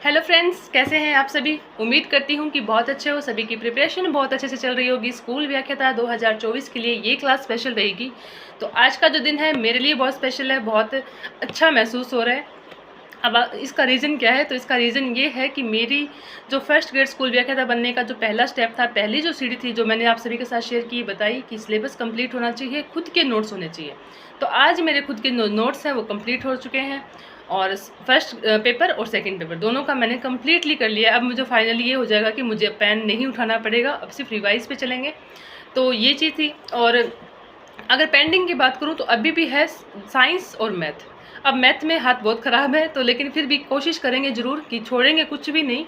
Hello friends, कैसे हैं आप सभी। उम्मीद करती हूँ कि बहुत अच्छे हो। सभी की प्रिपरेशन बहुत अच्छे से चल रही होगी। स्कूल व्याख्याता 2024 के लिए ये क्लास स्पेशल रहेगी। तो आज का जो दिन है मेरे लिए बहुत स्पेशल है, बहुत अच्छा महसूस हो रहा है। अब इसका रीज़न क्या है, तो इसका रीज़न ये है कि मेरी जो फर्स्ट ग्रेड स्कूल व्याख्याता बनने का जो पहला स्टेप था, पहली जो सीढ़ी थी जो मैंने आप सभी के साथ शेयर की, बताई कि सिलेबस कंप्लीट होना चाहिए, खुद के नोट्स होने चाहिए। तो आज मेरे खुद के नोट्स हैं वो कंप्लीट हो चुके हैं और फर्स्ट पेपर और सेकंड पेपर दोनों का मैंने कंप्लीटली कर लिया। अब मुझे फाइनली ये हो जाएगा कि मुझे पेन नहीं उठाना पड़ेगा, अब सिर्फ रिवाइज पे चलेंगे। तो ये चीज़ थी। और अगर पेंडिंग की बात करूँ तो अभी भी है साइंस और मैथ। अब मैथ में हाथ बहुत ख़राब है, तो लेकिन फिर भी कोशिश करेंगे ज़रूर कि छोड़ेंगे कुछ भी नहीं।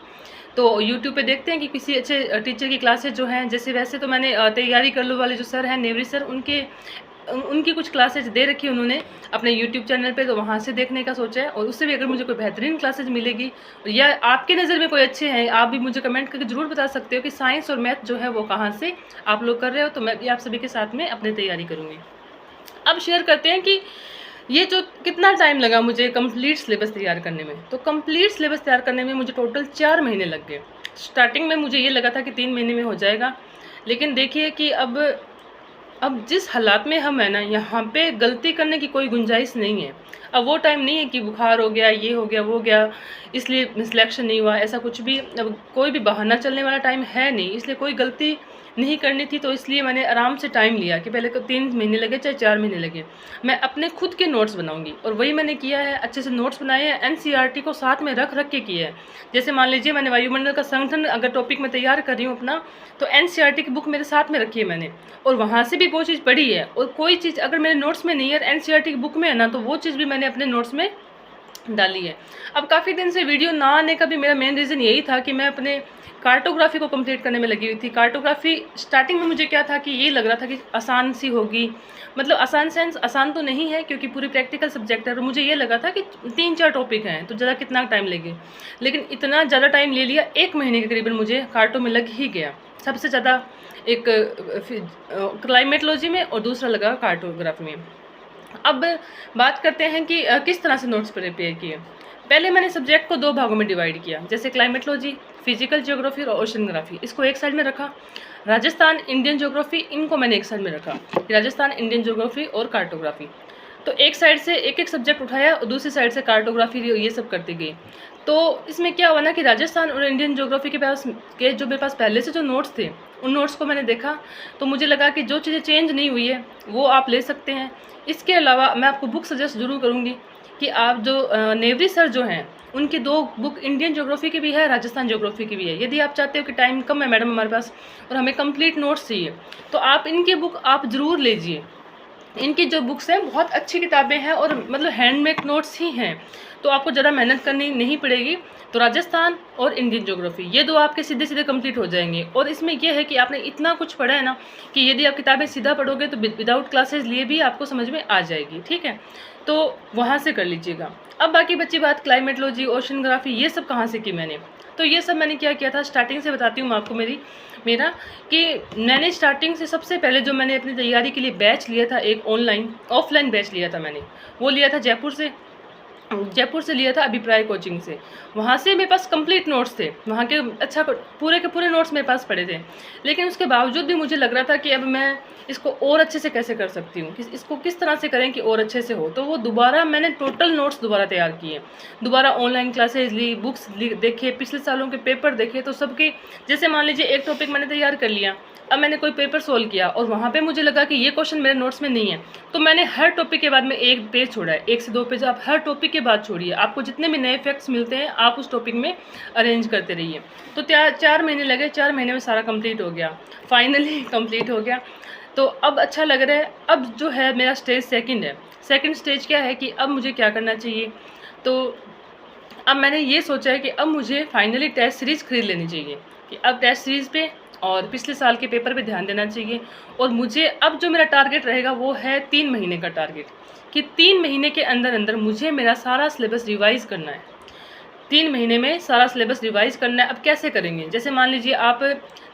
तो यूट्यूब पे देखते हैं कि किसी अच्छे टीचर की क्लासेज जो हैं, जैसे वैसे तो मैंने तैयारी कर लो वाले जो सर हैं, नेवरी सर, उनकी कुछ क्लासेज दे रखी है उन्होंने अपने यूट्यूब चैनल पे, तो वहाँ से देखने का सोचा है। और उससे भी अगर मुझे कोई बेहतरीन क्लासेज मिलेगी या आपके नज़र में कोई अच्छे हैं, आप भी मुझे कमेंट करके ज़रूर बता सकते हो कि साइंस और मैथ जो है वो कहाँ से आप लोग कर रहे हो, तो मैं भी आप सभी के साथ में अपनी तैयारी करूँगी। अब शेयर करते हैं कि ये जो कितना टाइम लगा मुझे कंप्लीट सिलेबस तैयार करने में। तो कंप्लीट सिलेबस तैयार करने में मुझे टोटल 4 महीने लग गए। स्टार्टिंग में मुझे ये लगा था कि 3 महीने में हो जाएगा, लेकिन देखिए कि अब जिस हालात में हम है ना, यहाँ पे गलती करने की कोई गुंजाइश नहीं है। अब वो टाइम नहीं है कि बुखार हो गया, ये हो गया, वो गया, इसलिए सिलेक्शन नहीं हुआ, ऐसा कुछ भी अब कोई भी बहाना चलने वाला टाइम है नहीं। इसलिए कोई गलती नहीं करनी थी, तो इसलिए मैंने आराम से टाइम लिया कि पहले 3 महीने लगे चाहे 4 महीने लगे, मैं अपने खुद के नोट्स बनाऊंगी। और वही मैंने किया है, अच्छे से नोट्स बनाए हैं, एनसीईआरटी को साथ में रख के किए हैं। जैसे मान लीजिए मैंने वायुमंडल का संगठन अगर टॉपिक में तैयार कर रही हूँ अपना, तो एनसीईआरटी की बुक मेरे साथ में रखी है मैंने, और वहाँ से भी वो चीज़ पढ़ी है। और कोई चीज़ अगर मेरे नोट्स में नहीं है, एनसीईआरटी की बुक में है ना, तो वो चीज़ भी मैंने अपने नोट्स में डाली है। अब काफ़ी दिन से वीडियो ना आने का भी मेरा मेन रीज़न यही था कि मैं अपने कार्टोग्राफी को कंप्लीट करने में लगी हुई थी। कार्टोग्राफी स्टार्टिंग में मुझे क्या था कि ये लग रहा था कि आसान सी होगी, मतलब आसान सेंस आसान तो नहीं है क्योंकि पूरी प्रैक्टिकल सब्जेक्ट है। और मुझे ये लगा था कि 3-4 टॉपिक हैं तो ज़्यादा कितना टाइम लेंगे, लेकिन इतना ज़्यादा टाइम ले लिया, 1 महीने के करीबन मुझे कार्टो में लग ही गया। सबसे ज़्यादा एक क्लाइमेटोलॉजी में और दूसरा लगा कार्टोग्राफी में। अब बात करते हैं कि किस तरह से नोट्स प्रिपेयर किए। पहले मैंने सब्जेक्ट को 2 भागों में डिवाइड किया, जैसे क्लाइमेटोलॉजी, फिजिकल जियोग्राफी और ओशनोग्राफी, इसको एक साइड में रखा। राजस्थान, इंडियन जियोग्राफी, इनको मैंने एक साइड में रखा। राजस्थान, इंडियन जियोग्राफी और कार्टोग्राफी, तो एक साइड से एक सब्जेक्ट उठाया और दूसरी साइड से कार्टोग्राफी ये सब करती गई। तो इसमें क्या हुआ ना कि राजस्थान और इंडियन ज्योग्राफी के जो मेरे पास पहले से जो नोट्स थे, उन नोट्स को मैंने देखा, तो मुझे लगा कि जो चीज़ें चेंज नहीं हुई है वो आप ले सकते हैं। इसके अलावा मैं आपको बुक सजेस्ट जरूर करूँगी कि आप जो नेवरी सर जो हैं, उनकी 2 बुक इंडियन ज्योग्राफी की भी है, राजस्थान ज्योग्राफी की भी है। यदि आप चाहते हो कि टाइम कम है मैडम हमारे पास और हमें कंप्लीट नोट्स चाहिए, तो आप इनकी बुक आप ज़रूर लीजिए। इनकी जो बुक्स हैं बहुत अच्छी किताबें हैं और मतलब हैंडमेड नोट्स ही हैं, तो आपको ज़्यादा मेहनत करनी नहीं पड़ेगी। तो राजस्थान और इंडियन ज्योग्राफी ये 2 आपके सीधे सीधे कंप्लीट हो जाएंगे। और इसमें यह है कि आपने इतना कुछ पढ़ा है ना कि यदि आप किताबें सीधा पढ़ोगे तो विदाउट क्लासेस लिए भी आपको समझ में आ जाएगी, ठीक है। तो वहाँ से कर लीजिएगा। अब बाकी बच्ची बात क्लाइमेटोलॉजी, ओशनोग्राफी, ये सब कहाँ से की मैंने, तो ये सब मैंने क्या किया था, स्टार्टिंग से बताती हूँ मैं आपको मेरा कि मैंने स्टार्टिंग से सबसे पहले जो मैंने अपनी तैयारी के लिए बैच लिया था, एक ऑफलाइन बैच लिया था मैंने, वो लिया था जयपुर से लिया था, अभिप्राय कोचिंग से। वहाँ से मेरे पास कंप्लीट नोट्स थे, वहाँ के अच्छा पूरे के पूरे नोट्स मेरे पास पड़े थे। लेकिन उसके बावजूद भी मुझे लग रहा था कि अब मैं इसको और अच्छे से कैसे कर सकती हूँ, इसको किस तरह से करें कि और अच्छे से हो। तो वो दोबारा मैंने टोटल नोट्स दोबारा तैयार किए, दोबारा ऑनलाइन क्लासेज ली, बुक्स देखे, पिछले सालों के पेपर देखे। तो सबके जैसे मान लीजिए एक टॉपिक मैंने तैयार कर लिया, अब मैंने कोई पेपर सोल्व किया और वहाँ पे मुझे लगा कि ये क्वेश्चन मेरे नोट्स में नहीं है, तो मैंने हर टॉपिक के बाद में 1 पेज छोड़ा है, 1 से 2 पेज आप हर टॉपिक के बाद छोड़िए। आपको जितने भी नए फैक्ट्स मिलते हैं आप उस टॉपिक में अरेंज करते रहिए। तो 4 महीने लगे, 4 महीने में सारा कंप्लीट हो गया, फाइनली कंप्लीट हो गया। तो अब अच्छा लग रहा है। अब जो है मेरा स्टेज सेकंड है। सेकंड स्टेज क्या है कि अब मुझे क्या करना चाहिए, तो अब मैंने ये सोचा है कि अब मुझे फाइनली टेस्ट सीरीज़ खरीद लेनी चाहिए, कि अब टेस्ट सीरीज़ पे और पिछले साल के पेपर पे ध्यान देना चाहिए। और मुझे अब जो मेरा टारगेट रहेगा वो है 3 महीने का टारगेट, कि 3 महीने के अंदर अंदर मुझे मेरा सारा सिलेबस रिवाइज़ करना है। 3 महीने में सारा सिलेबस रिवाइज़ करना है। अब कैसे करेंगे, जैसे मान लीजिए आप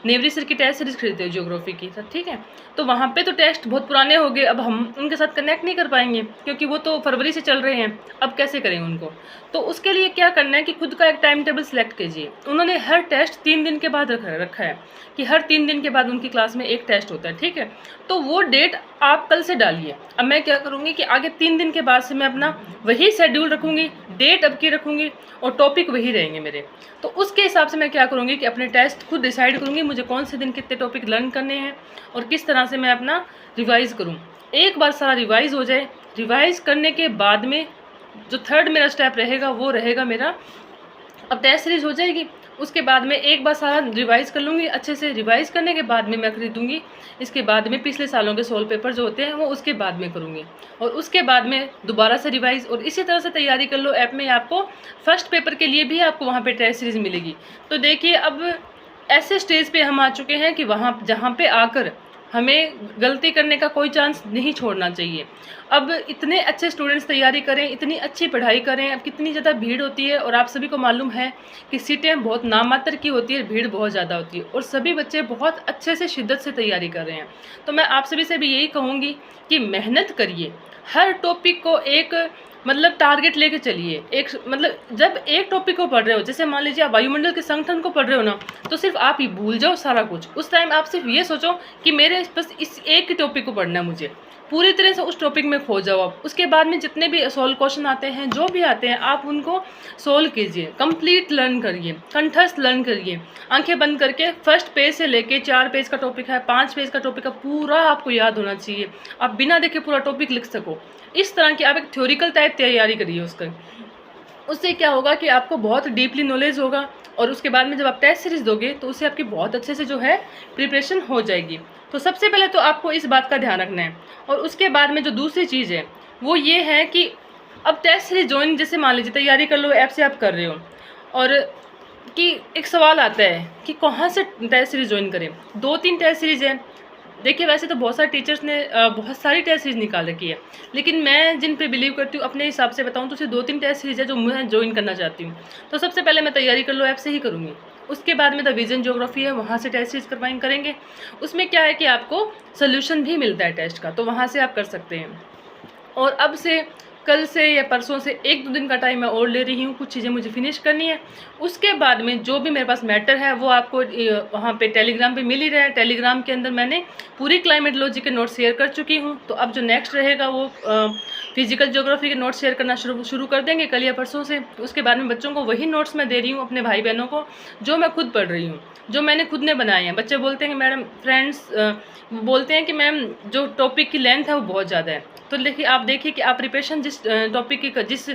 नेवरी सर की टेस्ट सीरीज खरीदते हो ज्योग्राफी की, तो ठीक है। तो वहाँ पे तो टेस्ट बहुत पुराने हो गए, अब हम उनके साथ कनेक्ट नहीं कर पाएंगे क्योंकि वो तो फरवरी से चल रहे हैं, अब कैसे करेंगे उनको। तो उसके लिए क्या करना है कि खुद का एक टाइम टेबल सेलेक्ट कीजिए। उन्होंने हर टेस्ट 3 दिन के बाद रखा है कि हर 3 दिन के बाद उनकी क्लास में एक टेस्ट होता है, ठीक है। तो वो डेट आप कल से डालिए। अब मैं क्या करूँगी कि आगे 3 दिन के बाद से मैं अपना वही शेड्यूल रखूँगी, डेट अब की रखूँगी और टॉपिक वही रहेंगे मेरे। तो उसके हिसाब से मैं क्या करूँगी कि अपने टेस्ट खुद डिसाइड करूँगी मुझे कौन से दिन कितने टॉपिक लर्न करने हैं और किस तरह से मैं अपना रिवाइज़ करूँ। एक बार सारा रिवाइज़ हो जाए, रिवाइज़ करने के बाद में जो थर्ड मेरा स्टेप रहेगा वो रहेगा मेरा, अब टेस्ट सीरीज हो जाएगी, उसके बाद में एक बार सारा रिवाइज़ कर लूँगी अच्छे से। रिवाइज़ करने के बाद में मैं खरीदूँगी, इसके बाद में पिछले सालों के सोल्व पेपर जो होते हैं वो उसके बाद में करूँगी और उसके बाद में दोबारा से रिवाइज़। और इसी तरह से तैयारी कर लो। ऐप में आपको फर्स्ट पेपर के लिए भी आपको वहाँ पे टेस्ट सीरीज मिलेगी। तो देखिए अब ऐसे स्टेज पे हम आ चुके हैं कि वहाँ जहाँ पे आकर हमें गलती करने का कोई चांस नहीं छोड़ना चाहिए। अब इतने अच्छे स्टूडेंट्स तैयारी करें, इतनी अच्छी पढ़ाई करें, अब कितनी ज़्यादा भीड़ होती है और आप सभी को मालूम है कि सीटें बहुत नामात्र की होती है, भीड़ बहुत ज़्यादा होती है और सभी बच्चे बहुत अच्छे से शिद्दत से तैयारी कर रहे हैं। तो मैं आप सभी से भी यही कहूँगी कि मेहनत करिए, हर टॉपिक को एक मतलब टारगेट लेके चलिए। एक मतलब जब एक टॉपिक को पढ़ रहे हो, जैसे मान लीजिए आप वायुमंडल के संगठन को पढ़ रहे हो ना, तो सिर्फ आप ही भूल जाओ सारा कुछ। उस टाइम आप सिर्फ ये सोचो कि मेरे बस इस एक ही टॉपिक को पढ़ना है, मुझे पूरी तरह से उस टॉपिक में खो जाओ आप। उसके बाद में जितने भी सोल्व क्वेश्चन आते हैं, जो भी आते हैं, आप उनको सोल्व कीजिए, कंप्लीट लर्न करिए, कंठस्थ लर्न करिए, आंखें बंद करके। फर्स्ट पेज से लेके 4 पेज का टॉपिक है, 5 पेज का टॉपिक है, पूरा आपको याद होना चाहिए, आप बिना देखे पूरा टॉपिक लिख सको। इस तरह की आप एक थ्योरिकल टाइप तैयारी करिए उसका। उससे क्या होगा कि आपको बहुत डीपली नॉलेज होगा और उसके बाद में जब आप टेस्ट सीरीज दोगे तो उससे आपकी बहुत अच्छे से जो है प्रिपरेशन हो जाएगी। तो सबसे पहले तो आपको इस बात का ध्यान रखना है। और उसके बाद में जो दूसरी चीज़ है वो ये है कि अब टेस्ट सीरीज ज्वाइन, जैसे मान लीजिए तैयारी कर लो, ऐप से आप कर रहे हो और कि एक सवाल आता है कि कहाँ से टेस्ट सीरीज ज्वाइन करें। 2-3 टेस्ट सीरीज है। देखिए वैसे तो बहुत सारे टीचर्स ने बहुत सारी टेस्ट सीरीज निकाल रखी है, लेकिन मैं जिन पे बिलीव करती हूँ अपने हिसाब से बताऊँ तो सिर्फ 2-3 टेस्ट सीरीज है जो मैं ज्वाइन करना चाहती हूँ। तो सबसे पहले मैं तैयारी कर लो ऐप से ही करूँगी। उसके बाद में द विजन ज्योग्राफी है, वहाँ से टेस्ट सीरीज करेंगे। उसमें क्या है कि आपको सोल्यूशन भी मिलता है टेस्ट का, तो वहाँ से आप कर सकते हैं। और अब से कल से या परसों से 1-2 दिन का टाइम मैं और ले रही हूँ, कुछ चीज़ें मुझे फिनिश करनी है। उसके बाद में जो भी मेरे पास मैटर है वो आपको वहाँ पे टेलीग्राम पे मिल ही रहा है। टेलीग्राम के अंदर मैंने पूरी क्लाइमेटोलॉजी के नोट्स शेयर कर चुकी हूँ। तो अब जो नेक्स्ट रहेगा वो फिजिकल ज्योग्राफी के नोट्स शेयर करना शुरू कर देंगे कल या परसों से। उसके बाद में बच्चों को वही नोट्स मैं दे रही हूँ अपने भाई बहनों को, जो मैं खुद पढ़ रही हूँ, जो मैंने खुद ने बनाए हैं। बच्चे बोलते हैं कि मैडम, फ्रेंड्स बोलते हैं कि मैम जो टॉपिक की लेंथ है वो बहुत ज़्यादा है। तो देखिए आप देखिए कि आप प्रिपरेशन जिस टॉपिक की जिस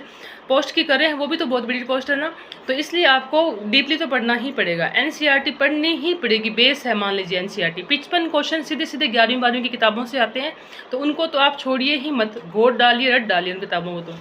पोस्ट की कर रहे हैं वो भी तो बहुत बड़ी पोस्ट है ना, तो इसलिए आपको डीपली तो पढ़ना ही पड़ेगा। एनसीईआरटी पढ़नी ही पड़ेगी, बेस है। मान लीजिए एनसीईआरटी 55 क्वेश्चन सीधे 11वीं-12वीं की किताबों से आते हैं, तो उनको तो आप छोड़िए ही मत, घोट डालिए, रट डालिए उन किताबों को।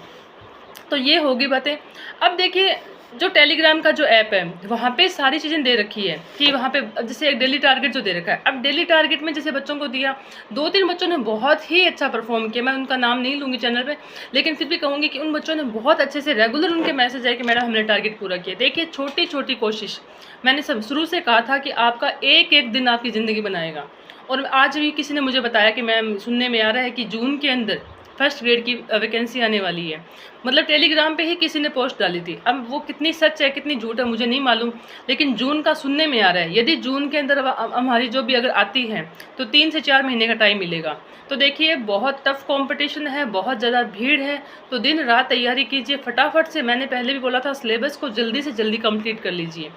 तो ये होगी बातें। अब देखिए जो टेलीग्राम का जो ऐप है वहाँ पे सारी चीज़ें दे रखी है कि वहाँ पे जैसे एक डेली टारगेट जो दे रखा है। अब डेली टारगेट में जैसे बच्चों को दिया, 2-3 बच्चों ने बहुत ही अच्छा परफॉर्म किया। मैं उनका नाम नहीं लूँगी चैनल पे, लेकिन फिर भी कहूँगी कि उन बच्चों ने बहुत अच्छे से रेगुलर उनके मैसेज आए कि मैडम हमने टारगेट पूरा किया। देखिए छोटी छोटी कोशिश, मैंने सब शुरू से कहा था कि आपका एक एक दिन आपकी ज़िंदगी बनाएगा। और आज भी किसी ने मुझे बताया कि मैम सुनने में आ रहा है कि जून के अंदर फर्स्ट ग्रेड की वैकेंसी आने वाली है। मतलब टेलीग्राम पे ही किसी ने पोस्ट डाली थी। अब वो कितनी सच है कितनी झूठ है मुझे नहीं मालूम, लेकिन जून का सुनने में आ रहा है। यदि जून के अंदर हमारी जो भी अगर आती है तो 3 से 4 महीने का टाइम मिलेगा। तो देखिए बहुत टफ कंपटीशन है, बहुत ज़्यादा भीड़ है, तो दिन रात तैयारी कीजिए फटाफट से। मैंने पहले भी बोला था सिलेबस को जल्दी से जल्दी कंप्लीट कर लीजिए।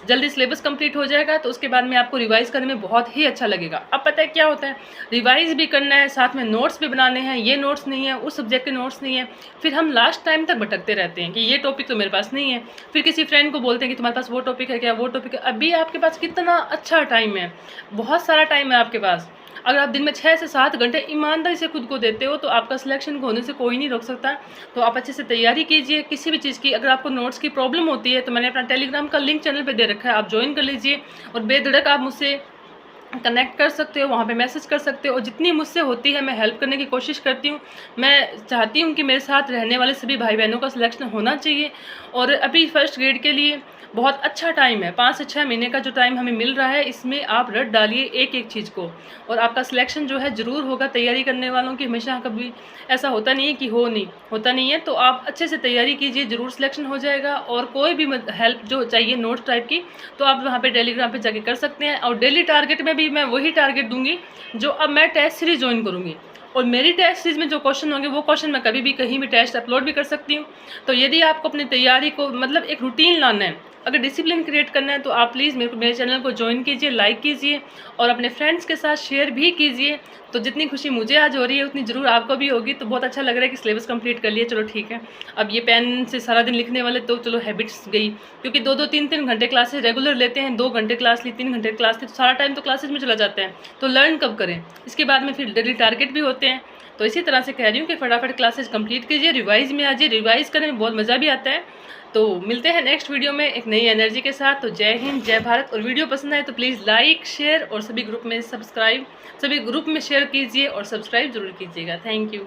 जल्दी सिलेबस कंप्लीट हो जाएगा तो उसके बाद में आपको रिवाइज़ करने में बहुत ही अच्छा लगेगा। अब पता है क्या होता है, रिवाइज़ भी करना है, साथ में नोट्स भी बनाने हैं। ये नोट्स नहीं है, उस सब्जेक्ट के नोट्स नहीं है, फिर हम लास्ट टाइम तक भटकते रहते हैं कि ये टॉपिक तो मेरे पास नहीं है। फिर किसी फ्रेंड को बोलते हैं कि तुम्हारे पास वो टॉपिक है क्या, वो टॉपिक है। अभी आपके पास कितना अच्छा टाइम है, बहुत सारा टाइम है आपके पास। अगर आप दिन में 6 से 7 घंटे ईमानदारी से खुद को देते हो तो आपका सिलेक्शन को होने से कोई नहीं रोक सकता। तो आप अच्छे से तैयारी कीजिए किसी भी चीज़ की। अगर आपको नोट्स की प्रॉब्लम होती है तो मैंने अपना टेलीग्राम का लिंक चैनल पे दे रखा है, आप ज्वाइन कर लीजिए और बेधड़क आप मुझसे कनेक्ट कर सकते हो, वहाँ पे मैसेज कर सकते हो, और जितनी मुझसे होती है मैं हेल्प करने की कोशिश करती हूँ। मैं चाहती हूँ कि मेरे साथ रहने वाले सभी भाई बहनों का सिलेक्शन होना चाहिए। और अभी फर्स्ट ग्रेड के लिए बहुत अच्छा टाइम है, 5 से 6 महीने का जो टाइम हमें मिल रहा है, इसमें आप रट डालिए एक एक चीज़ को, और आपका सिलेक्शन जो है ज़रूर होगा। तैयारी करने वालों की हमेशा कभी ऐसा होता नहीं है कि होता नहीं है, तो आप अच्छे से तैयारी कीजिए, ज़रूर सिलेक्शन हो जाएगा। और कोई भी हेल्प जो चाहिए नोट्स टाइप की, तो आप वहाँ पे टेलीग्राम पे जाके कर सकते हैं। और डेली टारगेट में भी मैं वही टारगेट दूंगी जो अब मैं टेस्ट सीरीज ज्वाइन करूँगी, और मेरी टेस्ट सीरीज में जो क्वेश्चन होंगे वो क्वेश्चन मैं कभी भी कहीं भी टेस्ट अपलोड भी कर सकती हूँ। तो यदि आपको अपनी तैयारी को मतलब एक रूटीन लाना है, अगर डिसिप्लिन क्रिएट करना है, तो आप प्लीज़ मेरे चैनल को ज्वाइन कीजिए, लाइक कीजिए, और अपने फ्रेंड्स के साथ शेयर भी कीजिए। तो जितनी खुशी मुझे आज हो रही है उतनी ज़रूर आपको भी होगी। तो बहुत अच्छा लग रहा है कि सिलेबस कंप्लीट कर लिया, चलो ठीक है। अब ये पेन से सारा दिन लिखने वाले तो चलो हैबिट्स गई, क्योंकि 2-2 3-3 घंटे क्लासेस रेगुलर लेते हैं, 2 घंटे क्लास ली, 3 घंटे क्लास ली, तो सारा टाइम तो क्लासेस में चला जाता है। तो लर्न कब करें, इसके बाद में फिर डेली टारगेट भी होते हैं। तो इसी तरह से कह रही हूँ कि फटाफट क्लासेस कंप्लीट कीजिए, रिवाइज में आ जाइए, रिवाइज करने में बहुत मज़ा भी आता है। तो मिलते हैं नेक्स्ट वीडियो में एक नई एनर्जी के साथ। तो जय हिंद, जय भारत। और वीडियो पसंद आए तो प्लीज़ लाइक, शेयर, और सभी ग्रुप में शेयर कीजिए और सब्सक्राइब ज़रूर कीजिएगा। Thank you.